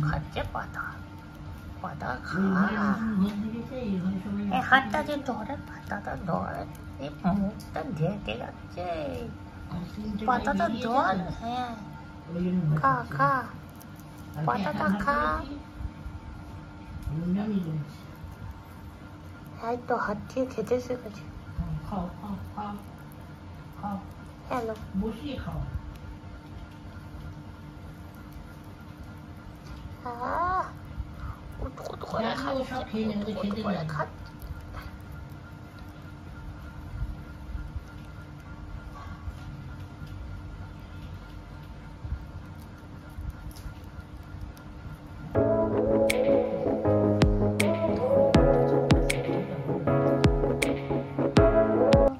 খাচ্ছে পাতা পাতা খা এই হাতটা যে ধরে পাতাটা ধরে এই মুখটা ঢেকে যাচ্ছে পাতাটা ধর হ্যাঁ খা খা পাতাটা খা এই তো হাত দিয়ে খেতে শিখেছে হ্যালো বসিয়ে খাও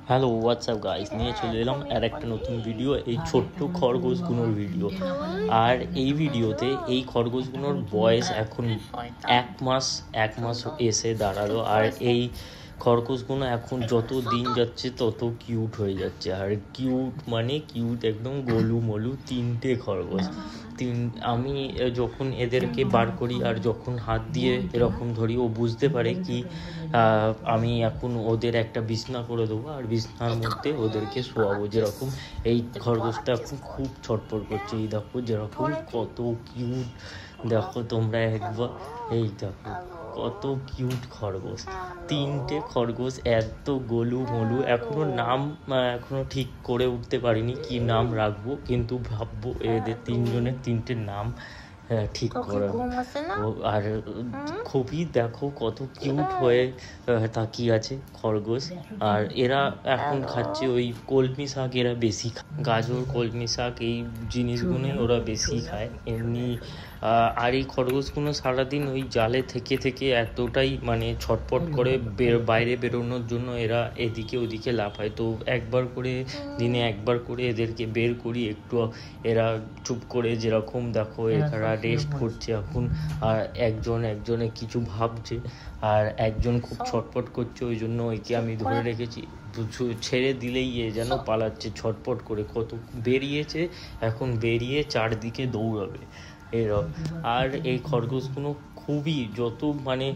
হ্যালো হোয়াটসঅ্যাপ গাইস, নিয়ে চলে এলাম আর একটা নতুন ভিডিও, এই ছোট্ট খরগোশগুলোর ভিডিও। আর এই ভিডিওতে এই খরগোশগুলোর বয়স এখন এক মাস এসে দাঁড়ালো। আর এই খরগোশগুলো এখন যত দিন যাচ্ছে তত কিউট হয়ে যাচ্ছে। আর কিউট মানে কিউট, একদম গোলু মলু তিনটে খরগোশ। আমি যখন এদেরকে বার করি আর যখন হাত দিয়ে এরকম ধরি, ও বুঝতে পারে কি আমি এখন ওদের একটা বিছনা করে দেবো আর বিছনার মধ্যে ওদেরকে শোয়াবো। যেরকম এই খরগোশটা এখন খুব ছটফট করছে, এই দেখো যেরকম কত কিউট, দেখো তোমরা একবার, এই দেখো কত কিউট খরগোশ, তিনটে খরগোশ এত গোলু মলু। এখনো ঠিক করে উঠতে পারিনি কি নাম রাখবো, কিন্তু ভাববো এদের তিনজনের তিনটে নাম ঠিক করে। আর খুবই দেখো কত কিউট হয়ে তাকিয়ে আছে খরগোশ। আর এরা এখন খাচ্ছে ওই কলমি শাক, এরা বেশি খায় গাজর কলমি শাক, এই জিনিসগুলোই ওরা বেশি খায় এমনি। আর এই খরগোশগুলো সারাদিন ওই জালে থেকে থেকে এতটাই মানে ছটফট করে বাইরে বেরোনোর জন্য এরা এদিকে ওদিকে লাফায়। তো দিনে একবার করে এদেরকে বের করি, একটু এরা চুপ করে যেরকম দেখো এরা রেস্ট করছে এখন। আর একজনে কিছু ভাবছে, আর একজন খুব ছটফট করছে, ওই জন্য ওইকে আমি ধরে রেখেছি। ছেড়ে দিলেই এ যেন পালাচ্ছে ছটফট করে, কত বেরিয়েছে, এখন বেরিয়ে চারদিকে দৌড়াবে এরকম। আর এই খরগোশগুলো খুবই যত মানে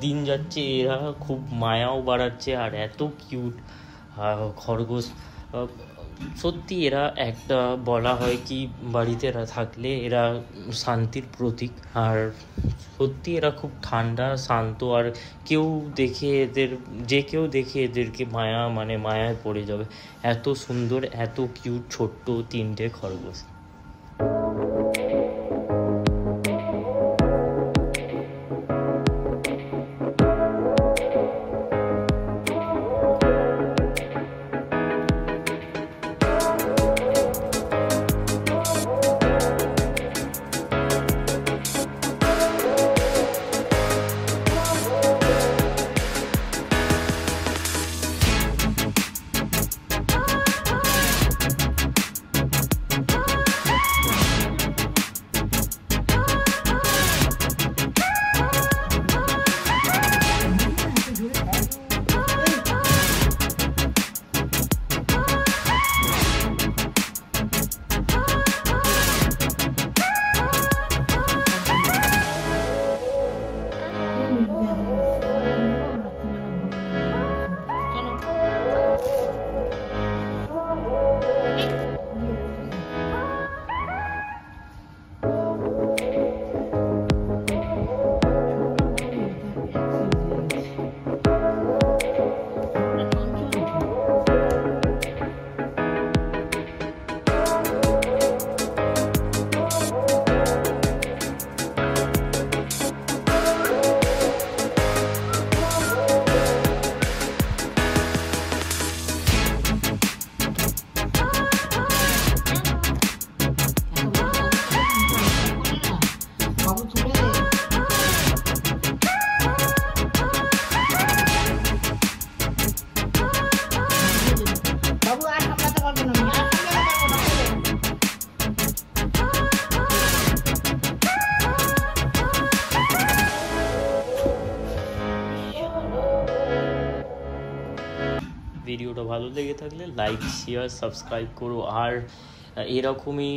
দিন যাচ্ছে এরা খুব মায়াও বাড়াচ্ছে, আর এত কিউট খরগোশ। সত্যি এরা একটা বলা হয় কি বাড়িতে এরা থাকলে এরা শান্তির প্রতীক। আর সত্যি এরা খুব ঠান্ডা শান্ত, আর কেউ দেখে এদেরকে মায়ায় পড়ে যাবে। এত সুন্দর এত কিউট ছোট্ট তিনটে খরগোশ। ভিডিওটা ভালো লেগে থাকলে লাইক শেয়ার সাবস্ক্রাইব করো। আর এরকমই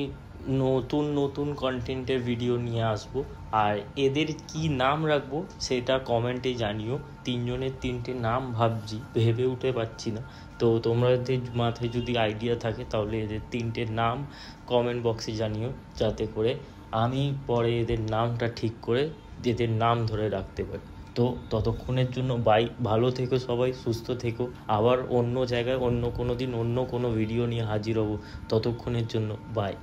নতুন নতুন কন্টেন্টের ভিডিও নিয়ে আসবো। আর এদের কি নাম রাখবো সেটা কমেন্টে জানিও। তিনজনের তিনটে নাম ভাবছি, ভেবে উঠে পাচ্ছি না। তো তোমাদের মাথায় যদি আইডিয়া থাকে তাহলে এদের তিনটে নাম কমেন্ট বক্সে জানিও, যাতে করে আমি পরে এদের নামটা ঠিক করে এদের নাম ধরে রাখতে পারি। তো ততক্ষণের জন্য বাই, ভালো থেকো সবাই, সুস্থ থেকো। আবার অন্য জায়গায় অন্য কোনো দিন অন্য কোনো ভিডিও নিয়ে হাজির হব। ততক্ষণের জন্য বাই।